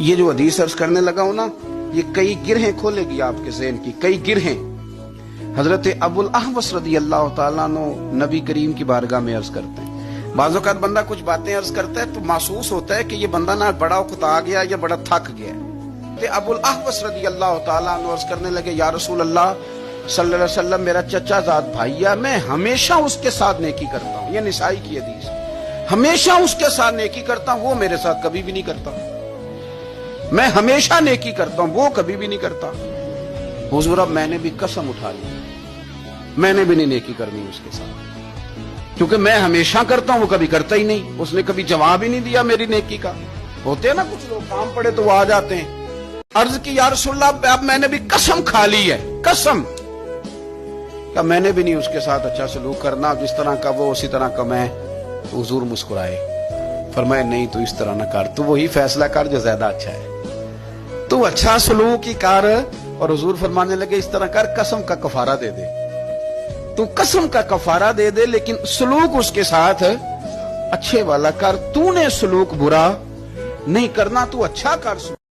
یہ جو حدیث عرض کرنے لگا ہوں نا، یہ کئی گرہیں کھولے گی آپ کے ذہن کی، کئی گرہیں۔ حضرت ابو الاحوص رضی اللہ تعالیٰ عنہ نبی کریم کی بارگاہ میں عرض کرتے ہیں۔ بعض اوقات بندہ کچھ باتیں عرض کرتا ہے تو محسوس ہوتا ہے کہ یہ بندہ نہ بڑا اکتا گیا یا بڑا تھک گیا ہے۔ ابو الاحوص رضی اللہ تعالیٰ عنہ عرض کرنے لگے، یا رسول اللہ صلی اللہ علیہ وسلم، میرا چچا زاد بھائی ہے، میں ہمیشہ اس کے ساتھ نیکی کرتا ہوں۔ یہ نسائی کی حدیث، ہمیشہ اس کے ساتھ نیکی کرتا ہوں، وہ میرے ساتھ کبھی بھی نہیں کرتا۔ میں ہمیشہ نیکی کرتا ہوں، وہ کبھی بھی نہیں کرتا۔ حضور اب میں نے بھی قسم اٹھا لی، میں نے بھی نہیں نیکی کرنی اس کے ساتھ، کیونکہ میں ہمیشہ کرتا ہوں، وہ کبھی کرتا ہی نہیں۔ اس نے کبھی جواب ہی نہیں دیا میری نیکی کا۔ ہوتے ہیں نا کچھ لوگ کام پڑے تو وہ آ جاتے ہیں۔ عرض کی، یا رسول اللہ اب میں نے بھی قسم کھا لی ہے، قسم کہ میں نے بھی نہیں اس کے ساتھ اچھا سلوک کرنا، جس طرح کا وہ اسی طرح کا میں۔ حضور مسکرائے، فرمایا نہیں تو اس طرح نہ کر، تو وہی فیصلہ کر جو زیادہ اچھا ہے، تو اچھا سلوک ہی کر۔ اور حضور فرمانے لگے اس طرح کر، قسم کا کفارہ دے دے، تو قسم کا کفارہ دے دے، لیکن سلوک اس کے ساتھ اچھے والا کر۔ تو نے سلوک برا نہیں کرنا، تو اچھا کر سلوک۔